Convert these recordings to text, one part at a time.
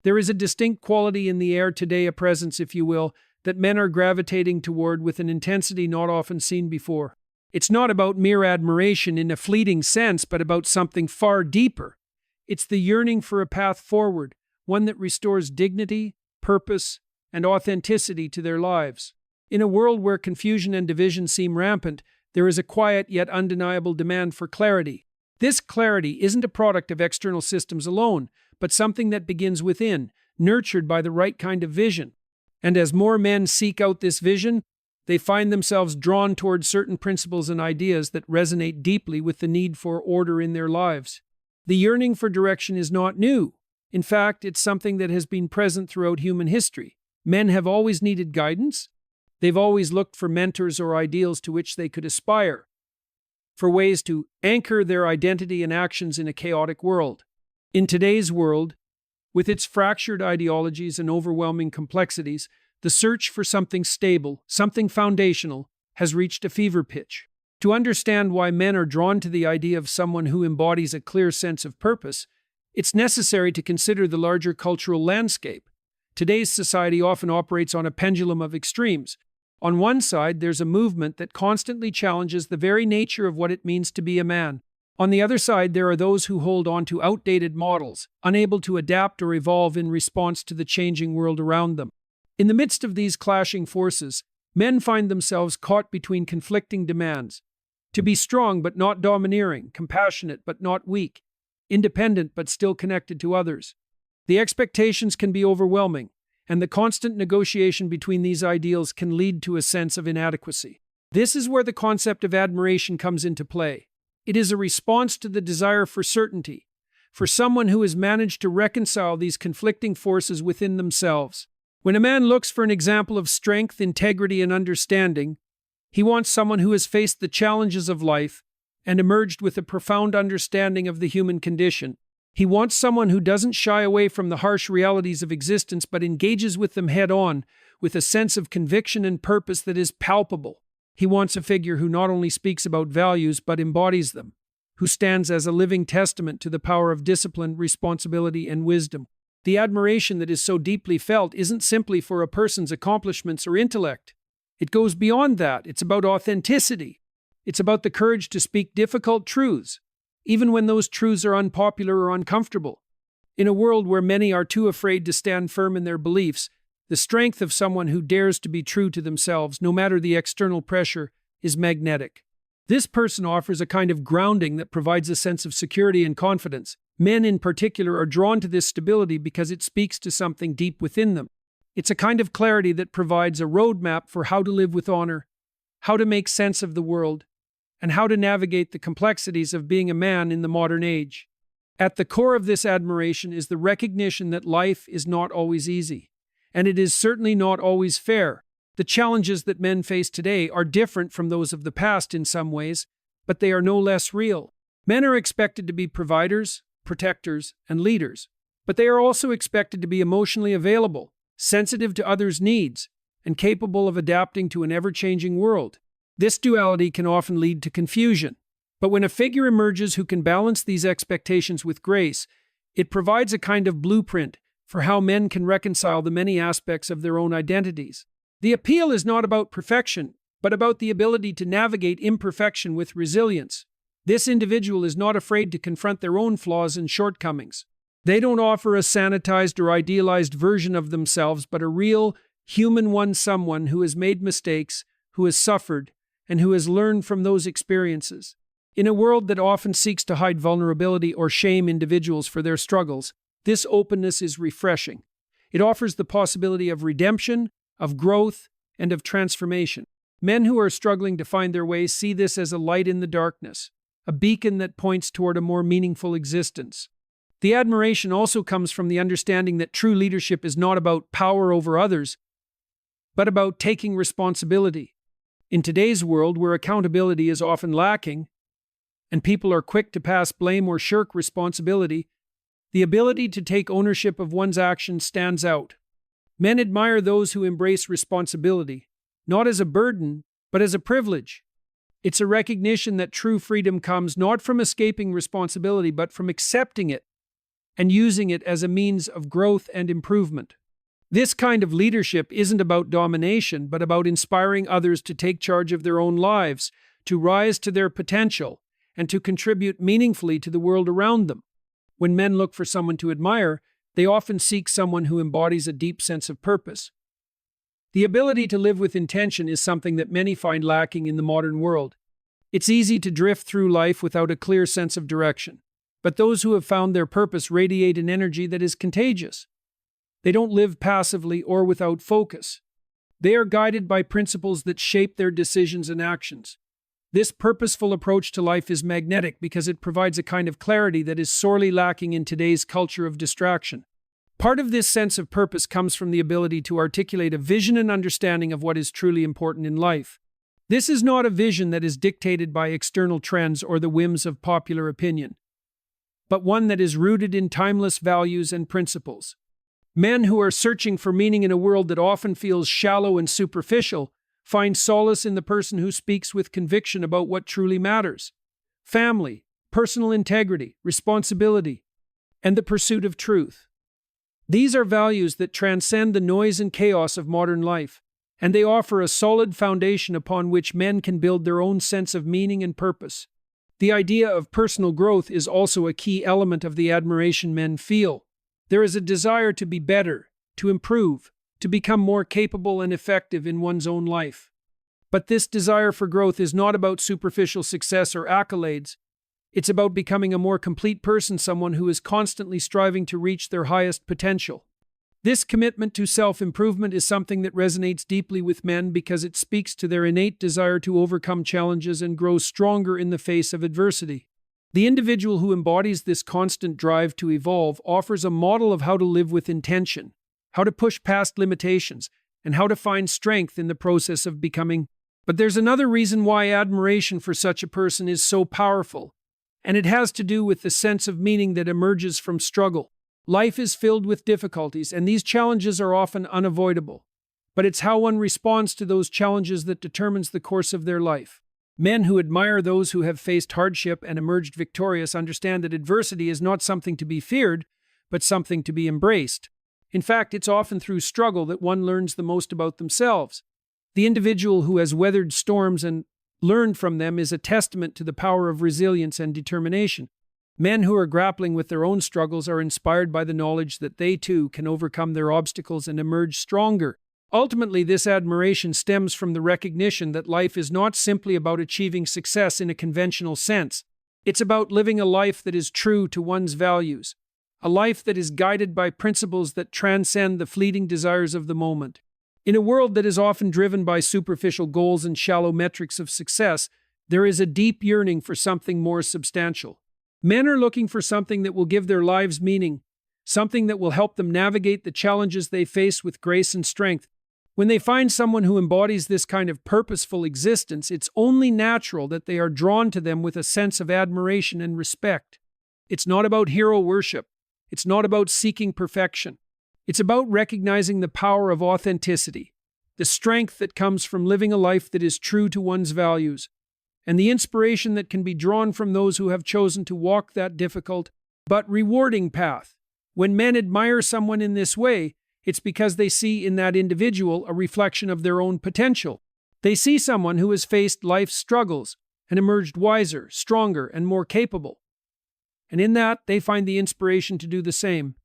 There is a distinct quality in the air today, a presence, if you will, that men are gravitating toward with an intensity not often seen before. It's not about mere admiration in a fleeting sense, but about something far deeper. It's the yearning for a path forward, one that restores dignity, purpose, and authenticity to their lives. In a world where confusion and division seem rampant, there is a quiet yet undeniable demand for clarity. This clarity isn't a product of external systems alone, but something that begins within, nurtured by the right kind of vision. And as more men seek out this vision, they find themselves drawn towards certain principles and ideas that resonate deeply with the need for order in their lives. The yearning for direction is not new. In fact, it's something that has been present throughout human history. Men have always needed guidance. They've always looked for mentors or ideals to which they could aspire, for ways to anchor their identity and actions in a chaotic world. In today's world, with its fractured ideologies and overwhelming complexities, the search for something stable, something foundational, has reached a fever pitch. To understand why men are drawn to the idea of someone who embodies a clear sense of purpose, it's necessary to consider the larger cultural landscape. Today's society often operates on a pendulum of extremes. On one side, there's a movement that constantly challenges the very nature of what it means to be a man. On the other side, there are those who hold on to outdated models, unable to adapt or evolve in response to the changing world around them. In the midst of these clashing forces, men find themselves caught between conflicting demands: to be strong but not domineering, compassionate but not weak, independent but still connected to others. The expectations can be overwhelming, and the constant negotiation between these ideals can lead to a sense of inadequacy. This is where the concept of admiration comes into play. It is a response to the desire for certainty, for someone who has managed to reconcile these conflicting forces within themselves. When a man looks for an example of strength, integrity, and understanding, he wants someone who has faced the challenges of life and emerged with a profound understanding of the human condition. He wants someone who doesn't shy away from the harsh realities of existence but engages with them head-on, with a sense of conviction and purpose that is palpable. He wants a figure who not only speaks about values but embodies them, who stands as a living testament to the power of discipline, responsibility, and wisdom. The admiration that is so deeply felt isn't simply for a person's accomplishments or intellect. It goes beyond that. It's about authenticity. It's about the courage to speak difficult truths, even when those truths are unpopular or uncomfortable. In a world where many are too afraid to stand firm in their beliefs, the strength of someone who dares to be true to themselves, no matter the external pressure, is magnetic. This person offers a kind of grounding that provides a sense of security and confidence. Men in particular are drawn to this stability because it speaks to something deep within them. It's a kind of clarity that provides a roadmap for how to live with honor, how to make sense of the world, and how to navigate the complexities of being a man in the modern age. At the core of this admiration is the recognition that life is not always easy, and it is certainly not always fair. The challenges that men face today are different from those of the past in some ways, but they are no less real. Men are expected to be providers, protectors, and leaders, but they are also expected to be emotionally available, sensitive to others' needs, and capable of adapting to an ever-changing world. This duality can often lead to confusion, but when a figure emerges who can balance these expectations with grace, it provides a kind of blueprint for how men can reconcile the many aspects of their own identities. The appeal is not about perfection, but about the ability to navigate imperfection with resilience. This individual is not afraid to confront their own flaws and shortcomings. They don't offer a sanitized or idealized version of themselves, but a real, human one, someone who has made mistakes, who has suffered, and who has learned from those experiences. In a world that often seeks to hide vulnerability or shame individuals for their struggles, this openness is refreshing. It offers the possibility of redemption, of growth, and of transformation. Men who are struggling to find their way see this as a light in the darkness, a beacon that points toward a more meaningful existence. The admiration also comes from the understanding that true leadership is not about power over others, but about taking responsibility. In today's world, where accountability is often lacking, and people are quick to pass blame or shirk responsibility, the ability to take ownership of one's actions stands out. Men admire those who embrace responsibility, not as a burden, but as a privilege. It's a recognition that true freedom comes not from escaping responsibility, but from accepting it and using it as a means of growth and improvement. This kind of leadership isn't about domination, but about inspiring others to take charge of their own lives, to rise to their potential, and to contribute meaningfully to the world around them. When men look for someone to admire, they often seek someone who embodies a deep sense of purpose. The ability to live with intention is something that many find lacking in the modern world. It's easy to drift through life without a clear sense of direction, but those who have found their purpose radiate an energy that is contagious. They don't live passively or without focus. They are guided by principles that shape their decisions and actions. This purposeful approach to life is magnetic because it provides a kind of clarity that is sorely lacking in today's culture of distraction. Part of this sense of purpose comes from the ability to articulate a vision and understanding of what is truly important in life. This is not a vision that is dictated by external trends or the whims of popular opinion, but one that is rooted in timeless values and principles. Men who are searching for meaning in a world that often feels shallow and superficial find solace in the person who speaks with conviction about what truly matters: family, personal integrity, responsibility, and the pursuit of truth. These are values that transcend the noise and chaos of modern life, and they offer a solid foundation upon which men can build their own sense of meaning and purpose. The idea of personal growth is also a key element of the admiration men feel. There is a desire to be better, to improve, to become more capable and effective in one's own life. But this desire for growth is not about superficial success or accolades. It's about becoming a more complete person, someone who is constantly striving to reach their highest potential. This commitment to self-improvement is something that resonates deeply with men because it speaks to their innate desire to overcome challenges and grow stronger in the face of adversity. The individual who embodies this constant drive to evolve offers a model of how to live with intention, how to push past limitations, and how to find strength in the process of becoming. But there's another reason why admiration for such a person is so powerful, and it has to do with the sense of meaning that emerges from struggle. Life is filled with difficulties, and these challenges are often unavoidable. But it's how one responds to those challenges that determines the course of their life. Men who admire those who have faced hardship and emerged victorious understand that adversity is not something to be feared, but something to be embraced. In fact, it's often through struggle that one learns the most about themselves. The individual who has weathered storms and learned from them is a testament to the power of resilience and determination. Men who are grappling with their own struggles are inspired by the knowledge that they too can overcome their obstacles and emerge stronger. Ultimately, this admiration stems from the recognition that life is not simply about achieving success in a conventional sense. It's about living a life that is true to one's values, a life that is guided by principles that transcend the fleeting desires of the moment. In a world that is often driven by superficial goals and shallow metrics of success, there is a deep yearning for something more substantial. Men are looking for something that will give their lives meaning, something that will help them navigate the challenges they face with grace and strength. When they find someone who embodies this kind of purposeful existence, it's only natural that they are drawn to them with a sense of admiration and respect. It's not about hero worship. It's not about seeking perfection. It's about recognizing the power of authenticity, the strength that comes from living a life that is true to one's values, and the inspiration that can be drawn from those who have chosen to walk that difficult but rewarding path. When men admire someone in this way, it's because they see in that individual a reflection of their own potential. They see someone who has faced life's struggles and emerged wiser, stronger, and more capable. And in that, they find the inspiration to do the same.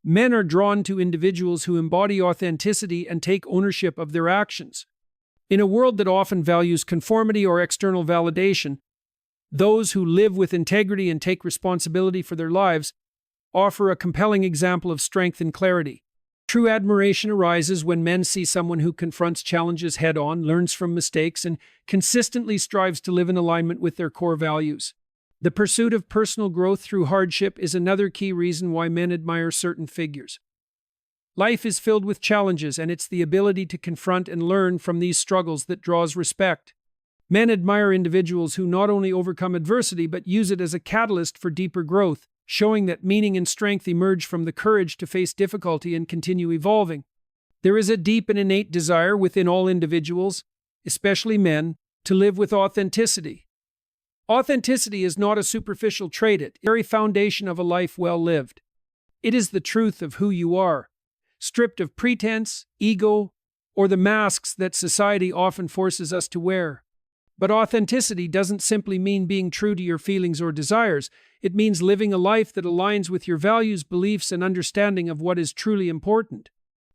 Men are drawn to individuals who embody authenticity and take ownership of their actions. In a world that often values conformity or external validation, those who live with integrity and take responsibility for their lives offer a compelling example of strength and clarity. True admiration arises when men see someone who confronts challenges head-on, learns from mistakes, and consistently strives to live in alignment with their core values. The pursuit of personal growth through hardship is another key reason why men admire certain figures. Life is filled with challenges, and it's the ability to confront and learn from these struggles that draws respect. Men admire individuals who not only overcome adversity but use it as a catalyst for deeper growth, showing that meaning and strength emerge from the courage to face difficulty and continue evolving. There is a deep and innate desire within all individuals, especially men, to live with authenticity. Authenticity is not a superficial trait, it's the very foundation of a life well lived. It is the truth of who you are, stripped of pretense, ego, or the masks that society often forces us to wear. But authenticity doesn't simply mean being true to your feelings or desires. It means living a life that aligns with your values, beliefs, and understanding of what is truly important.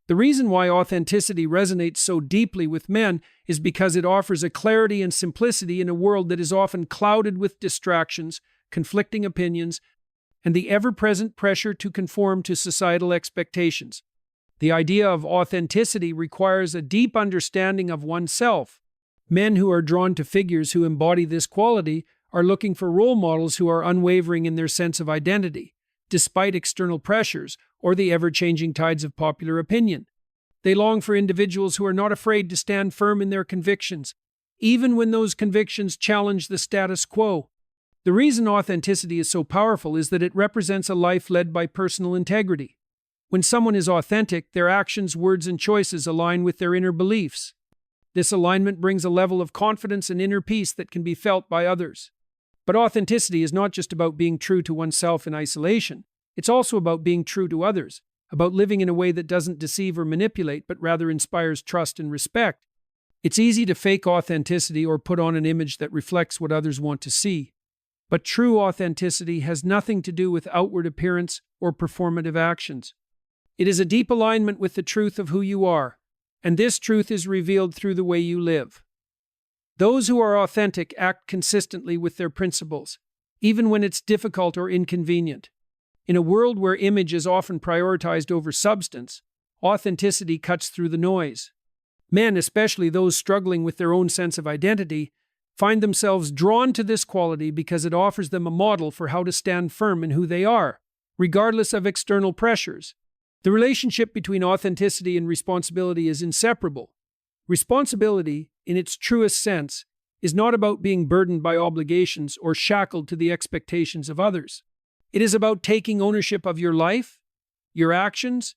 The reason why authenticity resonates so deeply with men is because it offers a clarity and simplicity in a world that is often clouded with distractions, conflicting opinions, and the ever-present pressure to conform to societal expectations. The idea of authenticity requires a deep understanding of oneself. Men who are drawn to figures who embody this quality are looking for role models who are unwavering in their sense of identity, despite external pressures or the ever-changing tides of popular opinion. They long for individuals who are not afraid to stand firm in their convictions, even when those convictions challenge the status quo. The reason authenticity is so powerful is that it represents a life led by personal integrity. When someone is authentic, their actions, words, and choices align with their inner beliefs. This alignment brings a level of confidence and inner peace that can be felt by others. But authenticity is not just about being true to oneself in isolation. It's also about being true to others, about living in a way that doesn't deceive or manipulate, but rather inspires trust and respect. It's easy to fake authenticity or put on an image that reflects what others want to see. But true authenticity has nothing to do with outward appearance or performative actions. It is a deep alignment with the truth of who you are, and this truth is revealed through the way you live. Those who are authentic act consistently with their principles, even when it's difficult or inconvenient. In a world where image is often prioritized over substance, authenticity cuts through the noise. Men, especially those struggling with their own sense of identity, find themselves drawn to this quality because it offers them a model for how to stand firm in who they are, regardless of external pressures. The relationship between authenticity and responsibility is inseparable. Responsibility, in its truest sense, is not about being burdened by obligations or shackled to the expectations of others. It is about taking ownership of your life, your actions,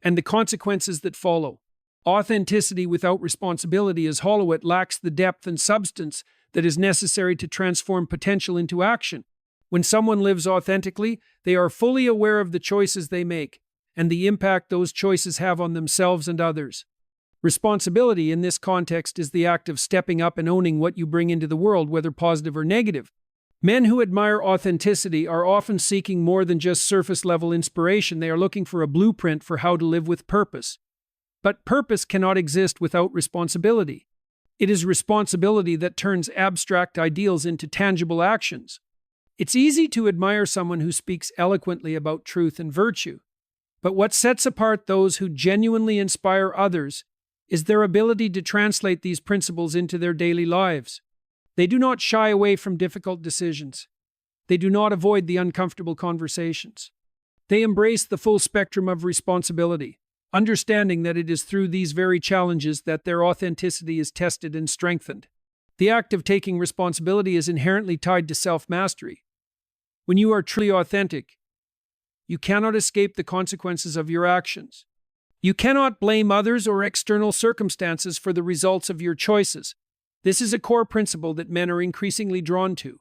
and the consequences that follow. Authenticity without responsibility is hollow. It lacks the depth and substance that is necessary to transform potential into action. When someone lives authentically, they are fully aware of the choices they make and the impact those choices have on themselves and others. Responsibility in this context is the act of stepping up and owning what you bring into the world, whether positive or negative. Men who admire authenticity are often seeking more than just surface-level inspiration. They are looking for a blueprint for how to live with purpose. But purpose cannot exist without responsibility. It is responsibility that turns abstract ideals into tangible actions. It's easy to admire someone who speaks eloquently about truth and virtue. But what sets apart those who genuinely inspire others is their ability to translate these principles into their daily lives. They do not shy away from difficult decisions. They do not avoid the uncomfortable conversations. They embrace the full spectrum of responsibility, understanding that it is through these very challenges that their authenticity is tested and strengthened. The act of taking responsibility is inherently tied to self-mastery. When you are truly authentic, you cannot escape the consequences of your actions. You cannot blame others or external circumstances for the results of your choices. This is a core principle that men are increasingly drawn to.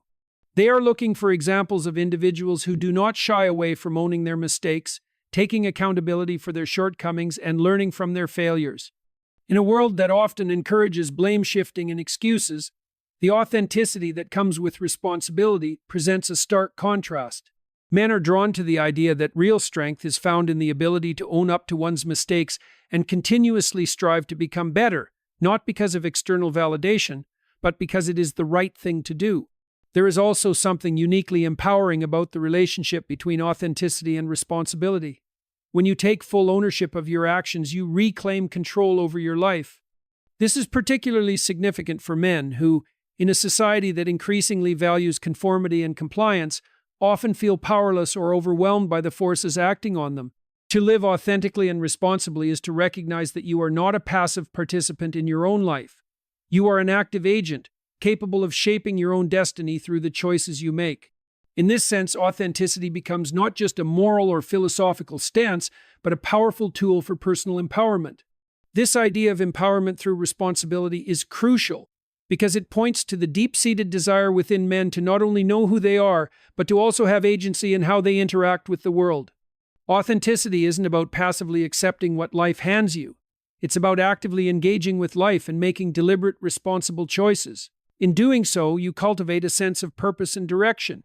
They are looking for examples of individuals who do not shy away from owning their mistakes, taking accountability for their shortcomings, and learning from their failures. In a world that often encourages blame shifting and excuses, the authenticity that comes with responsibility presents a stark contrast. Men are drawn to the idea that real strength is found in the ability to own up to one's mistakes and continuously strive to become better, not because of external validation, but because it is the right thing to do. There is also something uniquely empowering about the relationship between authenticity and responsibility. When you take full ownership of your actions, you reclaim control over your life. This is particularly significant for men who, in a society that increasingly values conformity and compliance, often feel powerless or overwhelmed by the forces acting on them. To live authentically and responsibly is to recognize that you are not a passive participant in your own life. You are an active agent, capable of shaping your own destiny through the choices you make. In this sense, authenticity becomes not just a moral or philosophical stance, but a powerful tool for personal empowerment. This idea of empowerment through responsibility is crucial because it points to the deep-seated desire within men to not only know who they are, but to also have agency in how they interact with the world. Authenticity isn't about passively accepting what life hands you. It's about actively engaging with life and making deliberate, responsible choices. In doing so, you cultivate a sense of purpose and direction.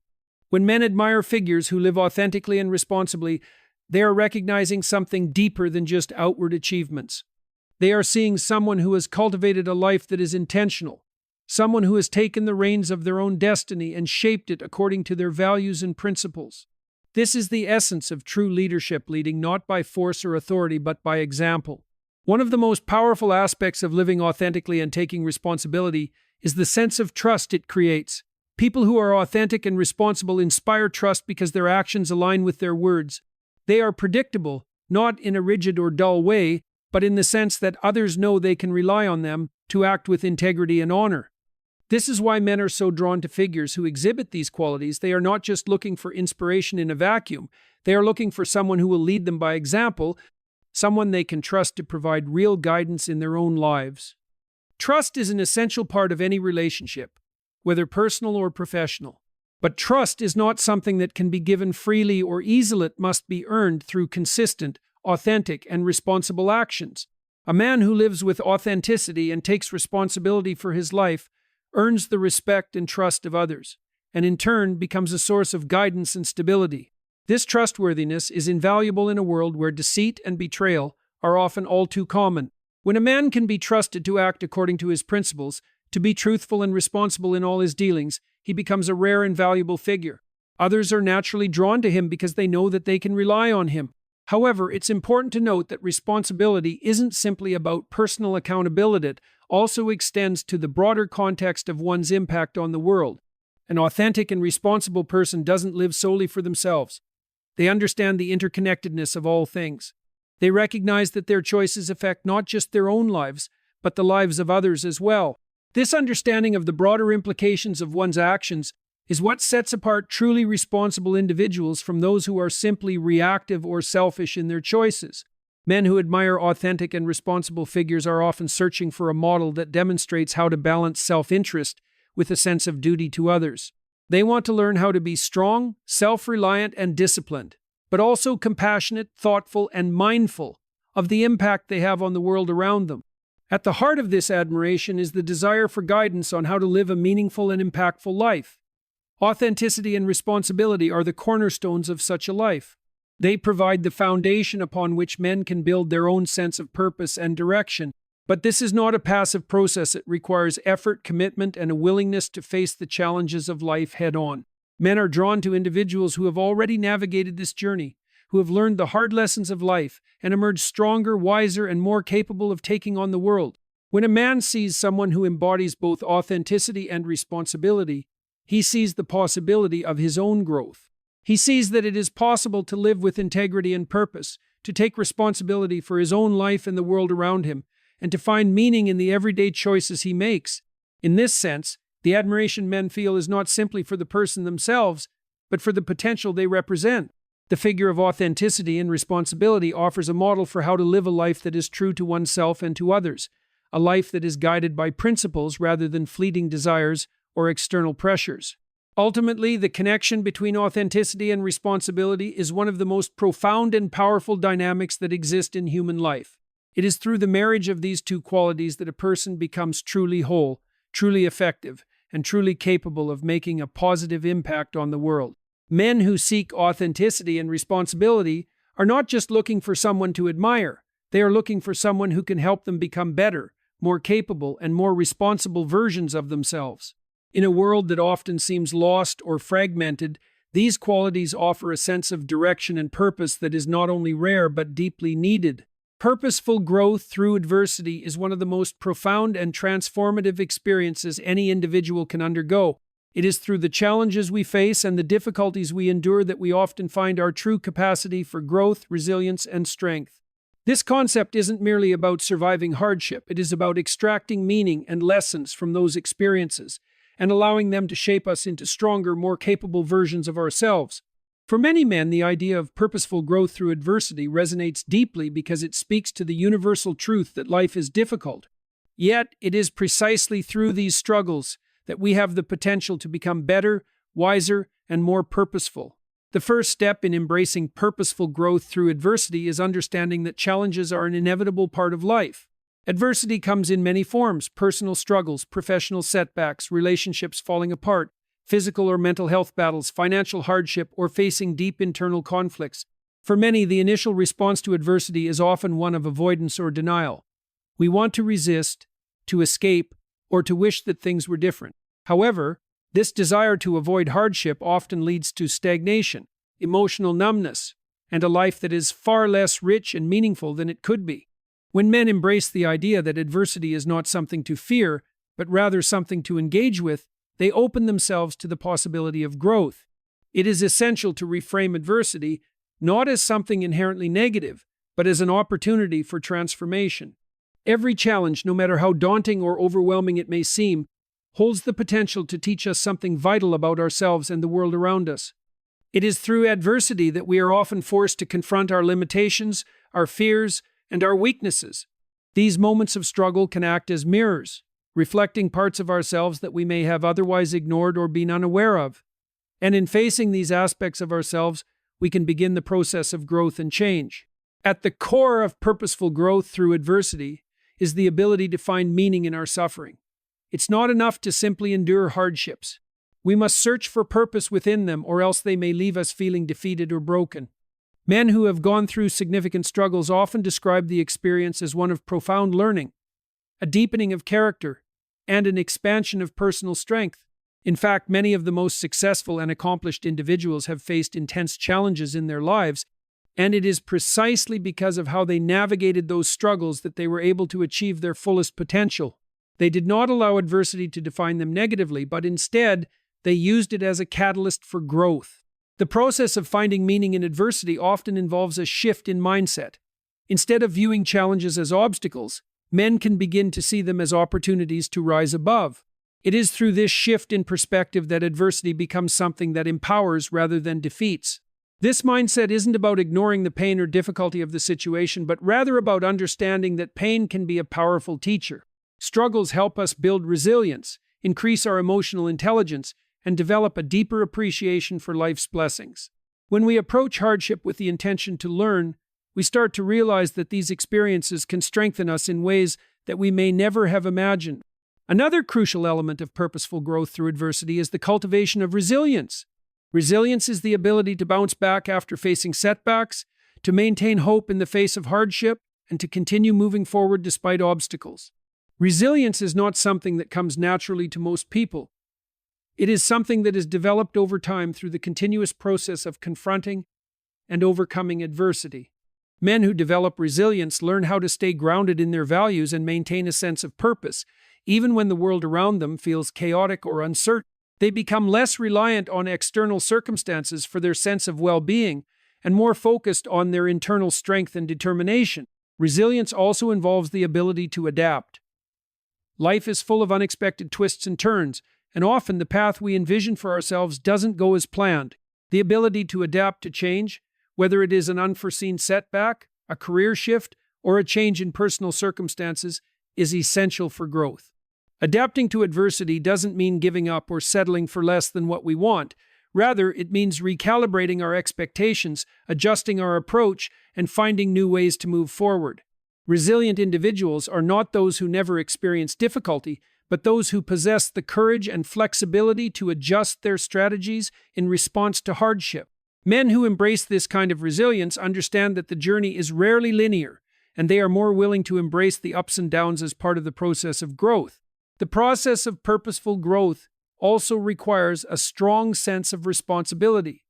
When men admire figures who live authentically and responsibly, they are recognizing something deeper than just outward achievements. They are seeing someone who has cultivated a life that is intentional, someone who has taken the reins of their own destiny and shaped it according to their values and principles. This is the essence of true leadership, leading not by force or authority, but by example. One of the most powerful aspects of living authentically and taking responsibility is the sense of trust it creates. People who are authentic and responsible inspire trust because their actions align with their words. They are predictable, not in a rigid or dull way, but in the sense that others know they can rely on them to act with integrity and honor. This is why men are so drawn to figures who exhibit these qualities. They are not just looking for inspiration in a vacuum. They are looking for someone who will lead them by example, someone they can trust to provide real guidance in their own lives. Trust is an essential part of any relationship, whether personal or professional. But trust is not something that can be given freely or easily. It must be earned through consistent, authentic, and responsible actions. A man who lives with authenticity and takes responsibility for his life earns the respect and trust of others, and in turn becomes a source of guidance and stability. This trustworthiness is invaluable in a world where deceit and betrayal are often all too common. When a man can be trusted to act according to his principles, to be truthful and responsible in all his dealings, he becomes a rare and valuable figure. Others are naturally drawn to him because they know that they can rely on him. However, it's important to note that responsibility isn't simply about personal accountability. It also extends to the broader context of one's impact on the world. An authentic and responsible person doesn't live solely for themselves. They understand the interconnectedness of all things. They recognize that their choices affect not just their own lives, but the lives of others as well. This understanding of the broader implications of one's actions is what sets apart truly responsible individuals from those who are simply reactive or selfish in their choices. Men who admire authentic and responsible figures are often searching for a model that demonstrates how to balance self-interest with a sense of duty to others. They want to learn how to be strong, self-reliant, and disciplined, but also compassionate, thoughtful, and mindful of the impact they have on the world around them. At the heart of this admiration is the desire for guidance on how to live a meaningful and impactful life. Authenticity and responsibility are the cornerstones of such a life. They provide the foundation upon which men can build their own sense of purpose and direction. But this is not a passive process. It requires effort, commitment, and a willingness to face the challenges of life head-on. Men are drawn to individuals who have already navigated this journey, who have learned the hard lessons of life, and emerged stronger, wiser, and more capable of taking on the world. When a man sees someone who embodies both authenticity and responsibility, he sees the possibility of his own growth. He sees that it is possible to live with integrity and purpose, to take responsibility for his own life and the world around him, and to find meaning in the everyday choices he makes. In this sense, the admiration men feel is not simply for the person themselves, but for the potential they represent. The figure of authenticity and responsibility offers a model for how to live a life that is true to oneself and to others, a life that is guided by principles rather than fleeting desires or external pressures. Ultimately, the connection between authenticity and responsibility is one of the most profound and powerful dynamics that exist in human life. It is through the marriage of these two qualities that a person becomes truly whole, truly effective, and truly capable of making a positive impact on the world. Men who seek authenticity and responsibility are not just looking for someone to admire. They are looking for someone who can help them become better, more capable, and more responsible versions of themselves. In a world that often seems lost or fragmented, these qualities offer a sense of direction and purpose that is not only rare but deeply needed. Purposeful growth through adversity is one of the most profound and transformative experiences any individual can undergo. It is through the challenges we face and the difficulties we endure that we often find our true capacity for growth, resilience, and strength. This concept isn't merely about surviving hardship. It is about extracting meaning and lessons from those experiences and allowing them to shape us into stronger, more capable versions of ourselves. For many men, the idea of purposeful growth through adversity resonates deeply because it speaks to the universal truth that life is difficult. Yet, it is precisely through these struggles that we have the potential to become better, wiser, and more purposeful. The first step in embracing purposeful growth through adversity is understanding that challenges are an inevitable part of life. Adversity comes in many forms: personal struggles, professional setbacks, relationships falling apart, physical or mental health battles, financial hardship, or facing deep internal conflicts. For many, the initial response to adversity is often one of avoidance or denial. We want to resist, to escape, or to wish that things were different. However, this desire to avoid hardship often leads to stagnation, emotional numbness, and a life that is far less rich and meaningful than it could be. When men embrace the idea that adversity is not something to fear, but rather something to engage with, they open themselves to the possibility of growth. It is essential to reframe adversity not as something inherently negative, but as an opportunity for transformation. Every challenge, no matter how daunting or overwhelming it may seem, holds the potential to teach us something vital about ourselves and the world around us. It is through adversity that we are often forced to confront our limitations, our fears, and our weaknesses. These moments of struggle can act as mirrors, reflecting parts of ourselves that we may have otherwise ignored or been unaware of. And in facing these aspects of ourselves, we can begin the process of growth and change. At the core of purposeful growth through adversity is the ability to find meaning in our suffering. It's not enough to simply endure hardships. We must search for purpose within them, or else they may leave us feeling defeated or broken. Men who have gone through significant struggles often describe the experience as one of profound learning, a deepening of character, and an expansion of personal strength. In fact, many of the most successful and accomplished individuals have faced intense challenges in their lives, and it is precisely because of how they navigated those struggles that they were able to achieve their fullest potential. They did not allow adversity to define them negatively, but instead, they used it as a catalyst for growth. The process of finding meaning in adversity often involves a shift in mindset. Instead of viewing challenges as obstacles, men can begin to see them as opportunities to rise above. It is through this shift in perspective that adversity becomes something that empowers rather than defeats. This mindset isn't about ignoring the pain or difficulty of the situation, but rather about understanding that pain can be a powerful teacher. Struggles help us build resilience, increase our emotional intelligence, and develop a deeper appreciation for life's blessings. When we approach hardship with the intention to learn, we start to realize that these experiences can strengthen us in ways that we may never have imagined. Another crucial element of purposeful growth through adversity is the cultivation of resilience. Resilience is the ability to bounce back after facing setbacks, to maintain hope in the face of hardship, and to continue moving forward despite obstacles. Resilience is not something that comes naturally to most people. It is something that is developed over time through the continuous process of confronting and overcoming adversity. Men who develop resilience learn how to stay grounded in their values and maintain a sense of purpose, even when the world around them feels chaotic or uncertain. They become less reliant on external circumstances for their sense of well-being and more focused on their internal strength and determination. Resilience also involves the ability to adapt. Life is full of unexpected twists and turns, and often the path we envision for ourselves doesn't go as planned. The ability to adapt to change, whether it is an unforeseen setback, a career shift, or a change in personal circumstances, is essential for growth. Adapting to adversity doesn't mean giving up or settling for less than what we want. Rather, it means recalibrating our expectations, adjusting our approach, and finding new ways to move forward. Resilient individuals are not those who never experience difficulty, but those who possess the courage and flexibility to adjust their strategies in response to hardship. Men who embrace this kind of resilience understand that the journey is rarely linear, and they are more willing to embrace the ups and downs as part of the process of growth. The process of purposeful growth also requires a strong sense of responsibility.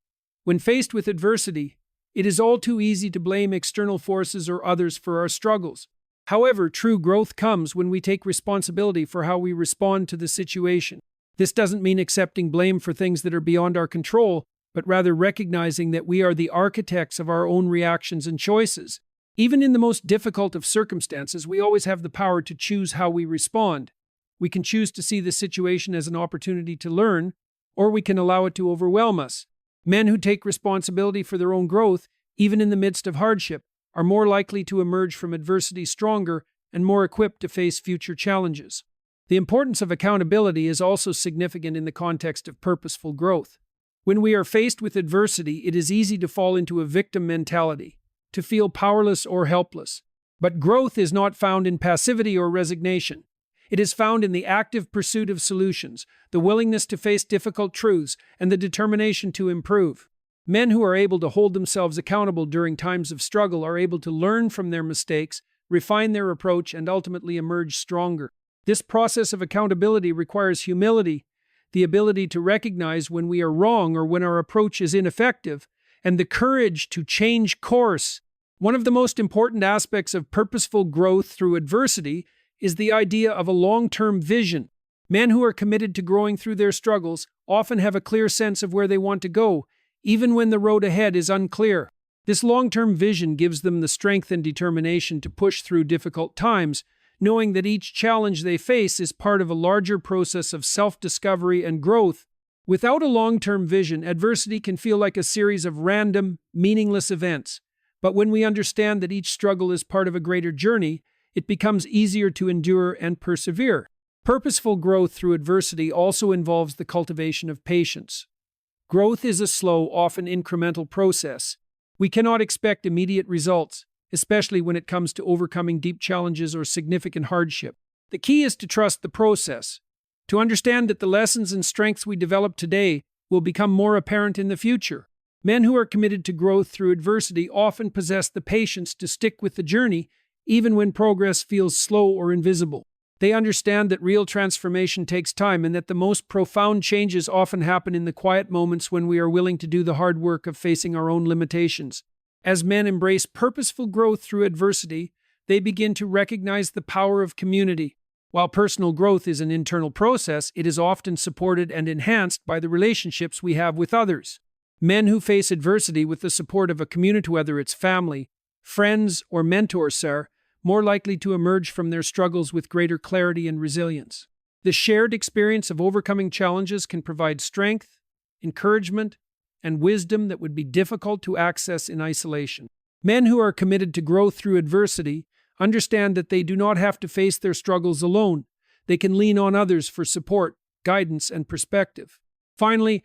When faced with adversity, it is all too easy to blame external forces or others for our struggles. However, true growth comes when we take responsibility for how we respond to the situation. This doesn't mean accepting blame for things that are beyond our control, but rather recognizing that we are the architects of our own reactions and choices. Even in the most difficult of circumstances, we always have the power to choose how we respond. We can choose to see the situation as an opportunity to learn, or we can allow it to overwhelm us. Men who take responsibility for their own growth, even in the midst of hardship, are more likely to emerge from adversity stronger and more equipped to face future challenges. The importance of accountability is also significant in the context of purposeful growth. When we are faced with adversity, it is easy to fall into a victim mentality, to feel powerless or helpless. But growth is not found in passivity or resignation. It is found in the active pursuit of solutions, the willingness to face difficult truths, and the determination to improve. Men who are able to hold themselves accountable during times of struggle are able to learn from their mistakes, refine their approach, and ultimately emerge stronger. This process of accountability requires humility, the ability to recognize when we are wrong or when our approach is ineffective, and the courage to change course. One of the most important aspects of purposeful growth through adversity is the idea of a long-term vision. Men who are committed to growing through their struggles often have a clear sense of where they want to go, even when the road ahead is unclear. This long-term vision gives them the strength and determination to push through difficult times, knowing that each challenge they face is part of a larger process of self-discovery and growth. Without a long-term vision, adversity can feel like a series of random, meaningless events. But when we understand that each struggle is part of a greater journey, it becomes easier to endure and persevere. Purposeful growth through adversity also involves the cultivation of patience. Growth is a slow, often incremental process. We cannot expect immediate results, especially when it comes to overcoming deep challenges or significant hardship. The key is to trust the process, to understand that the lessons and strengths we develop today will become more apparent in the future. Men who are committed to growth through adversity often possess the patience to stick with the journey, even when progress feels slow or invisible. They understand that real transformation takes time and that the most profound changes often happen in the quiet moments when we are willing to do the hard work of facing our own limitations. As men embrace purposeful growth through adversity, they begin to recognize the power of community. While personal growth is an internal process, it is often supported and enhanced by the relationships we have with others. Men who face adversity with the support of a community, whether it's family, friends, or mentors, are more likely to emerge from their struggles with greater clarity and resilience. The shared experience of overcoming challenges can provide strength, encouragement, and wisdom that would be difficult to access in isolation. Men who are committed to growth through adversity understand that they do not have to face their struggles alone. They can lean on others for support, guidance, and perspective. Finally,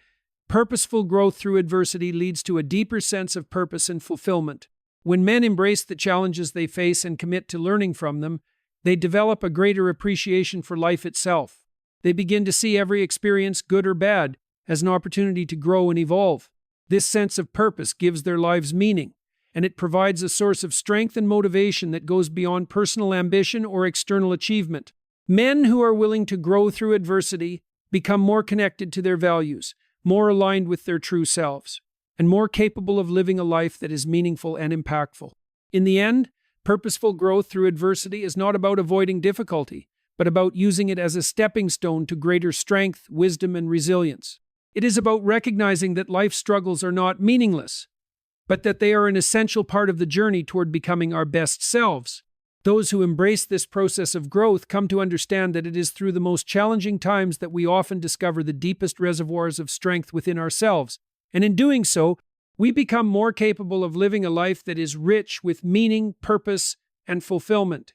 purposeful growth through adversity leads to a deeper sense of purpose and fulfillment. When men embrace the challenges they face and commit to learning from them, they develop a greater appreciation for life itself. They begin to see every experience, good or bad, as an opportunity to grow and evolve. This sense of purpose gives their lives meaning, and it provides a source of strength and motivation that goes beyond personal ambition or external achievement. Men who are willing to grow through adversity become more connected to their values, more aligned with their true selves, and more capable of living a life that is meaningful and impactful. In the end, purposeful growth through adversity is not about avoiding difficulty, but about using it as a stepping stone to greater strength, wisdom, and resilience. It is about recognizing that life's struggles are not meaningless, but that they are an essential part of the journey toward becoming our best selves. Those who embrace this process of growth come to understand that it is through the most challenging times that we often discover the deepest reservoirs of strength within ourselves, and in doing so, we become more capable of living a life that is rich with meaning, purpose, and fulfillment.